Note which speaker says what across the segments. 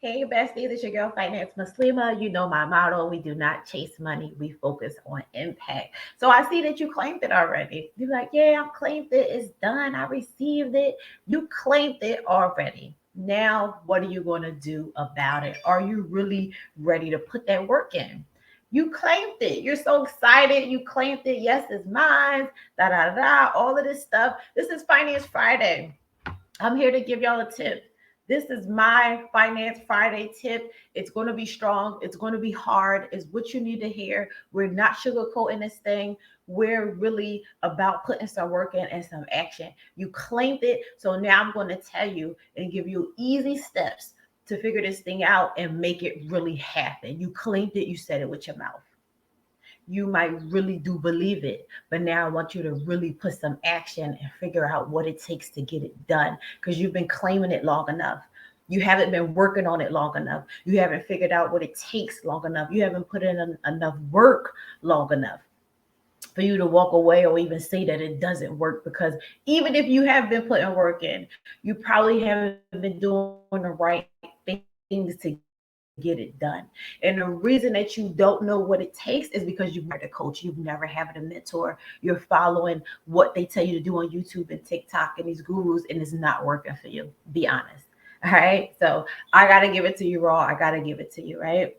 Speaker 1: Hey, besties, it's your girl, Finance Muslima. You know my motto: we do not chase money, we focus on impact. So I see that you claimed it already. You're like, yeah, I claimed it, it's done, I received it. You claimed it already. Now, what are you going to do about it? Are you really ready to put that work in? You claimed it. You're so excited. You claimed it. Yes, it's mine. Da da da. All of this stuff. This is Finance Friday. I'm here to give y'all a tip. This is my Finance Friday tip. It's going to be strong. It's going to be hard. It's what you need to hear. We're not sugarcoating this thing. We're really about putting some work in and some action. You claimed it. So now I'm going to tell you and give you easy steps to figure this thing out and make it really happen. You claimed it. You said it with your mouth. You might really do believe it. But now I want you to really put some action and figure out what it takes to get it done because you've been claiming it long enough. You haven't been working on it long enough. You haven't figured out what it takes long enough. You haven't put in enough work long enough for you to walk away or even say that it doesn't work, because even if you have been putting work in, you probably haven't been doing the right things to get it done. And the reason that you don't know what it takes is because you've never hired a coach, you've never had a mentor, you're following what they tell you to do on YouTube and TikTok and these gurus, and it's not working for you. Be honest. All right. So I got to give it to you raw. I got to give it to you, right?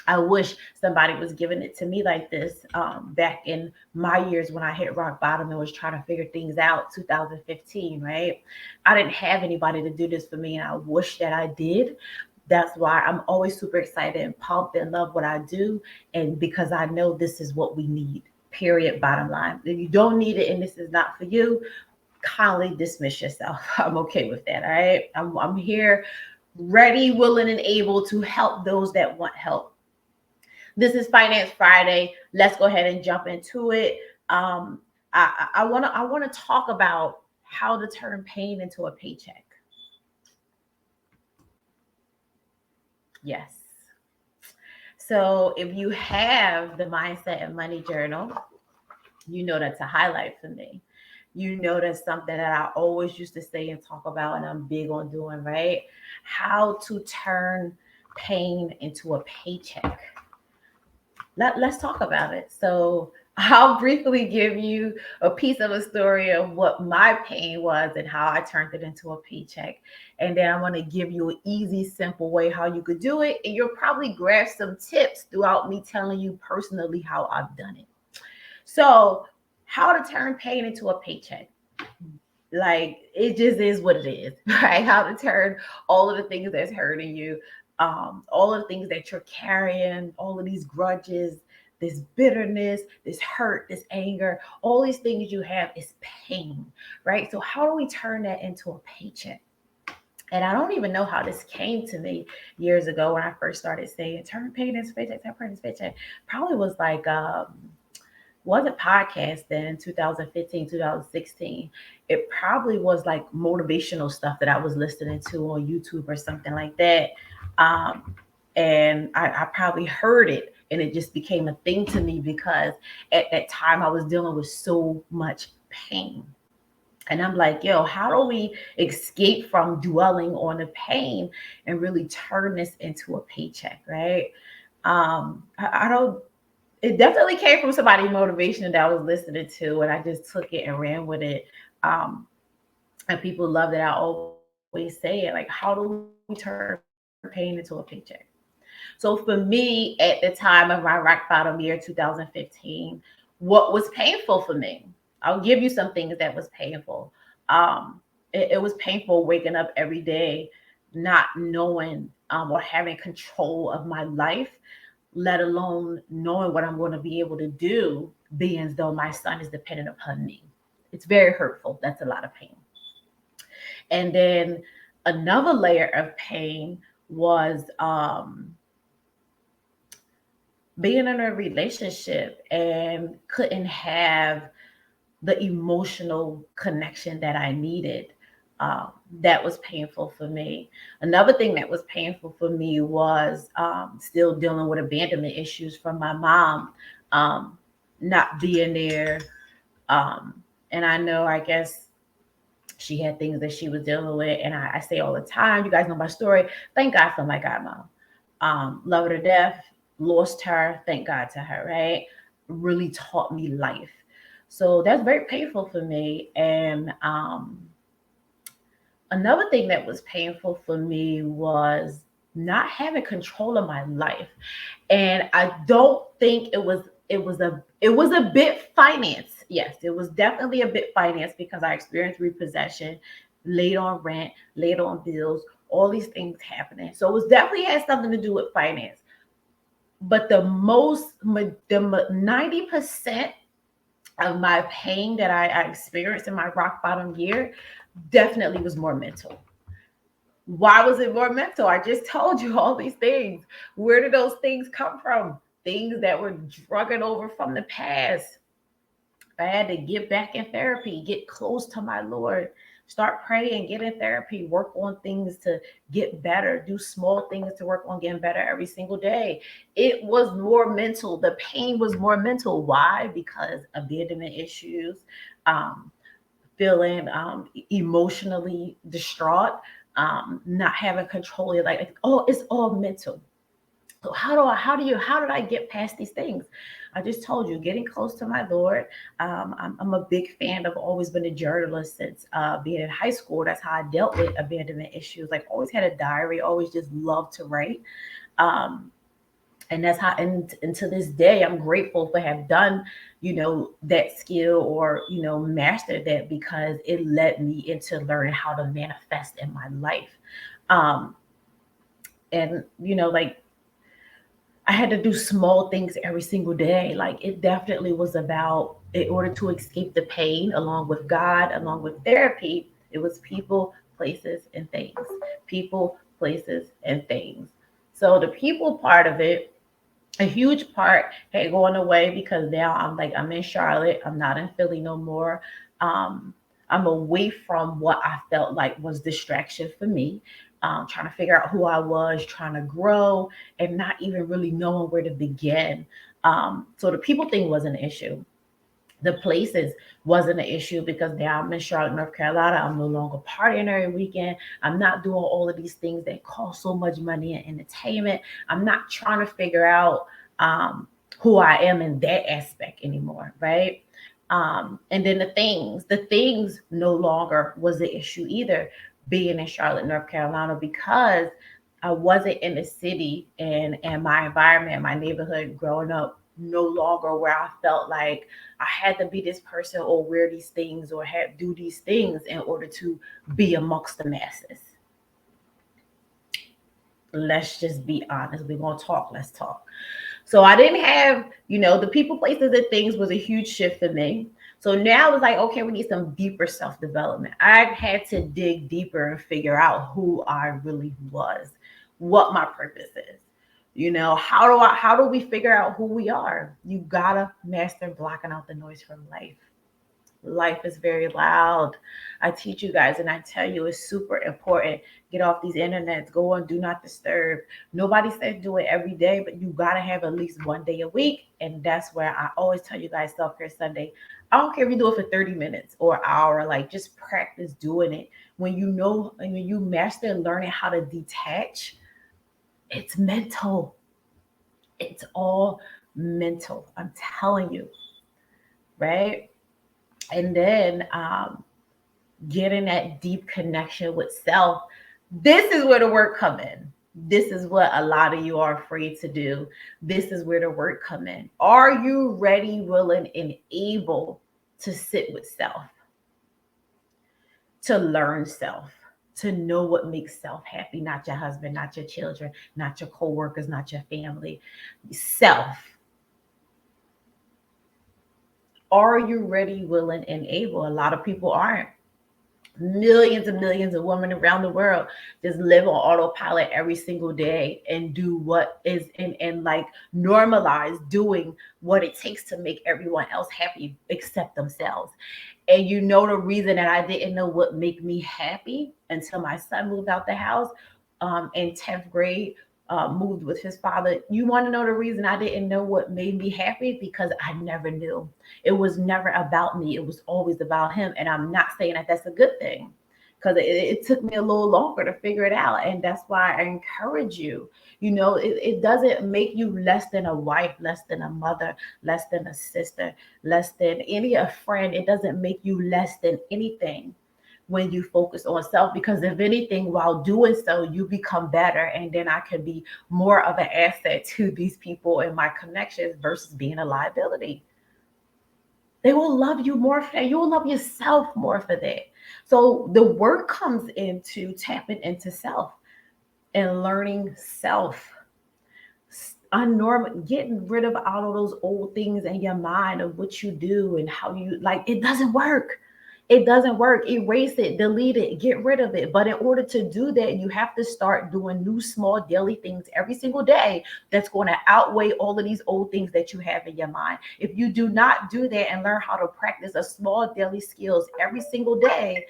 Speaker 1: I wish somebody was giving it to me like this back in my years when I hit rock bottom and was trying to figure things out, 2015, right? I didn't have anybody to do this for me, and I wish that I did. That's why I'm always super excited and pumped and love what I do, and because I know this is what we need. Period. Bottom line. If you don't need it and this is not for you, kindly dismiss yourself. I'm okay with that. All right. I'm here, ready, willing, and able to help those that want help. This is Finance Friday. Let's go ahead and jump into it. Um, I wanna talk about how to turn pain into a paycheck. Yes. So if you have the Mindset and Money Journal, you know that's a highlight for me. You know that's something that I always used to say and talk about, and I'm big on doing, right? How to turn pain into a paycheck. Let's talk about it. So I'll briefly give you a piece of a story of what my pain was and how I turned it into a paycheck. And then I'm going to give you an easy, simple way how you could do it. And you'll probably grab some tips throughout me telling you personally how I've done it. So, how to turn pain into a paycheck. Like, it just is what it is, right? How to turn all of the things that's hurting you, all of the things that you're carrying, all of these grudges, this bitterness, this hurt, this anger, all these things you have is pain, right? So how do we turn that into a paycheck? And I don't even know how this came to me years ago when I first started saying turn pain into paycheck, turn pain into paycheck. Probably was like wasn't podcast then 2015, 2016. It probably was like motivational stuff that I was listening to on YouTube or something like that. um, and I probably heard it and it just became a thing to me because at that time I was dealing with so much pain. And I'm like, yo, how do we escape from dwelling on the pain and really turn this into a paycheck, right? I don't, it definitely came from somebody motivation that I was listening to, and I just took it and ran with it. Um, and people love that I always say it. Like, how do we turn pain into a paycheck? So for me, at the time of my rock bottom year, 2015, what was painful for me? I'll give you some things that was painful. It was painful waking up every day not knowing or having control of my life, let alone knowing what I'm going to be able to do, being as though my son is dependent upon me. It's very hurtful. That's a lot of pain. And then another layer of pain was being in a relationship and couldn't have the emotional connection that I needed. That was painful for me. Another thing that was painful for me was still dealing with abandonment issues from my mom, not being there. And I know, I guess, She had things that she was dealing with, and I say all the time, you guys know my story. Thank God for my godmom. Love her to death, lost her, thank God to her, right? Really taught me life. So that's very painful for me. And another thing that was painful for me was not having control of my life. And I don't think it was a bit finance. Yes, it was definitely a bit finance because I experienced repossession, late on rent, late on bills, all these things happening. So it was definitely had something to do with finance. But the 90% of my pain that I experienced in my rock bottom year definitely was more mental. Why was it more mental? I just told you all these things. Where did those things come from? Things that were drugging over from the past. I had to get back in therapy, get close to my Lord, start praying, get in therapy, work on things to get better, do small things to work on getting better every single day. It was more mental. The pain was more mental. Why? Because abandonment issues, um, feeling emotionally distraught, not having control. Like, oh, it's all mental. So how did I get past these things? I just told you, getting close to my Lord. I'm a big fan. I've always been a journalist since being in high school. That's how I dealt with abandonment issues. Like, always had a diary. Always just loved to write. Um, and that's how, and to this day, I'm grateful for have done, that skill, or mastered that, because it led me into learning how to manifest in my life. Um, and like, I had to do small things every single day. Like, it definitely was about, in order to escape the pain, along with God, along with therapy, it was people, places, and things. People, places, and things. So the people part of it, a huge part had gone away, because now I'm in Charlotte. I'm not in Philly no more. Um, I'm away from what I felt like was distraction for me. Trying to figure out who I was, trying to grow, and not even really knowing where to begin. So the people thing was an issue. The places wasn't an issue, because now I'm in Charlotte, North Carolina. I'm no longer partying every weekend. I'm not doing all of these things that cost so much money in entertainment. I'm not trying to figure out who I am in that aspect anymore, right? And then the things no longer was the issue either, being in Charlotte, North Carolina, because I wasn't in the city, and my environment, my neighborhood growing up, no longer where I felt like I had to be this person, or wear these things, or have do these things in order to be amongst the masses. Let's just be honest. We're gonna talk. Let's talk. So I didn't have, the people, places, and things was a huge shift for me. So now it's like, okay, we need some deeper self development. I had to dig deeper and figure out who I really was, what my purpose is. How do we figure out who we are? You gotta master blocking out the noise from life. Life is very loud. I teach you guys, and I tell you, it's super important. Get off these internets, go on do not disturb. Nobody says do it every day, but you got to have at least one day a week. And that's where I always tell you guys, self-care Sunday. I don't care if you do it for 30 minutes or an hour, like, just practice doing it. When you master learning how to detach, it's mental. It's all mental. I'm telling you, right? And then getting that deep connection with self. This is where the work come in. This is what a lot of you are afraid to do. This is where the work come in. Are you ready, willing, and able to sit with self, to learn self, to know what makes self happy? Not your husband, not your children, not your co-workers, not your family. Self. Are you ready, willing, and able? A lot of people aren't. Millions and millions of women around the world just live on autopilot every single day, and do what is and like normalize doing what it takes to make everyone else happy except themselves. And the reason that I didn't know what made me happy until my son moved out the house in 10th grade, moved with his father. You want to know the reason I didn't know what made me happy? Because I never knew. It was never about me. It was always about him. And I'm not saying that that's a good thing, because it took me a little longer to figure it out. And that's why I encourage you. It doesn't make you less than a wife, less than a mother, less than a sister, less than any a friend. It doesn't make you less than anything when you focus on self, because if anything, while doing so, you become better, and then I can be more of an asset to these people and my connections versus being a liability. They will love you more for that. You will love yourself more for that. So the work comes into tapping into self and learning self, unnormal, getting rid of all of those old things in your mind of what you do and how you like. It doesn't work. It doesn't work. Erase it, delete it, get rid of it. But in order to do that, you have to start doing new small daily things every single day that's going to outweigh all of these old things that you have in your mind. If you do not do that and learn how to practice a small daily skills every single day,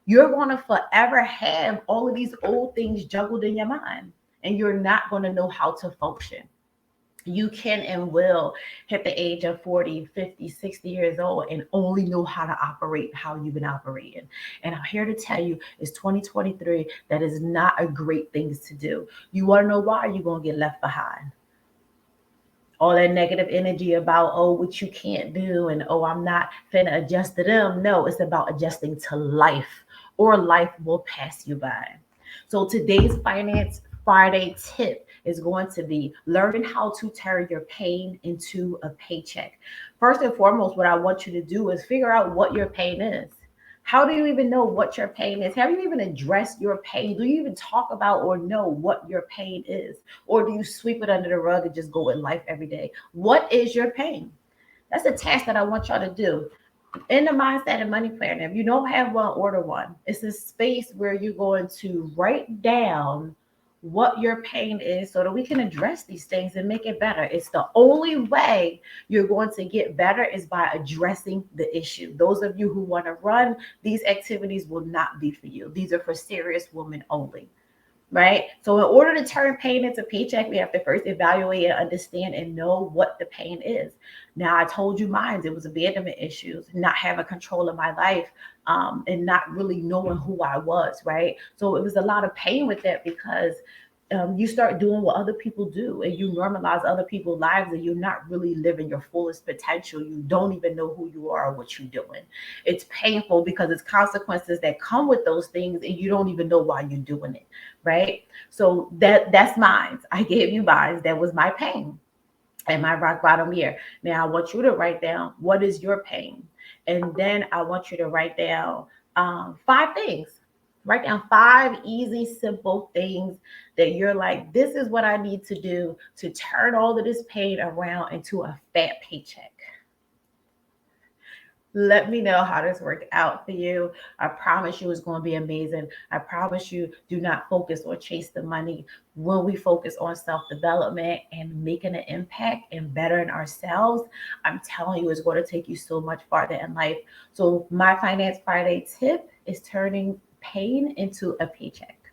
Speaker 1: you're going to forever have all of these old things juggled in your mind, and you're not going to know how to function. You can and will hit the age of 40, 50, 60 years old and only know how to operate how you've been operating. And I'm here to tell you, it's 2023. That is not a great thing to do. You want to know why? You're going to get left behind. All that negative energy about, oh, what you can't do, and oh, I'm not finna adjust to them. No, it's about adjusting to life, or life will pass you by. So today's Finance Friday tip is going to be learning how to turn your pain into a paycheck. First and foremost, what I want you to do is figure out what your pain is. How do you even know what your pain is? Have you even addressed your pain? Do you even talk about or know what your pain is? Or do you sweep it under the rug and just go with life every day? What is your pain? That's a task that I want y'all to do in the Mindset and Money Planner. If you don't have one, order one. It's a space where you're going to write down what your pain is so that we can address these things and make it better. It's the only way you're going to get better is by addressing the issue. Those of you who want to run, these activities will not be for you. These are for serious women only. Right? So, in order to turn pain into paycheck, we have to first evaluate and understand and know what the pain is. Now, I told you mine, it was abandonment issues, not having control of my life, and not really knowing who I was, right? So, it was a lot of pain with that because you start doing what other people do and you normalize other people's lives, and you're not really living your fullest potential. You don't even know who you are or what you're doing. It's painful because it's consequences that come with those things, and you don't even know why you're doing it, right? So that's mine. I gave you mine. That was my pain and my rock bottom year. Now I want you to write down what is your pain, and then I want you to write down five things. Write down five easy, simple things that you're like, this is what I need to do to turn all of this pain around into a fat paycheck. Let me know how this worked out for you. I promise you it's going to be amazing. I promise you, do not focus or chase the money. When we focus on self development and making an impact and bettering ourselves, I'm telling you, it's going to take you so much farther in life. So, my Finance Friday tip is turning pain into a paycheck.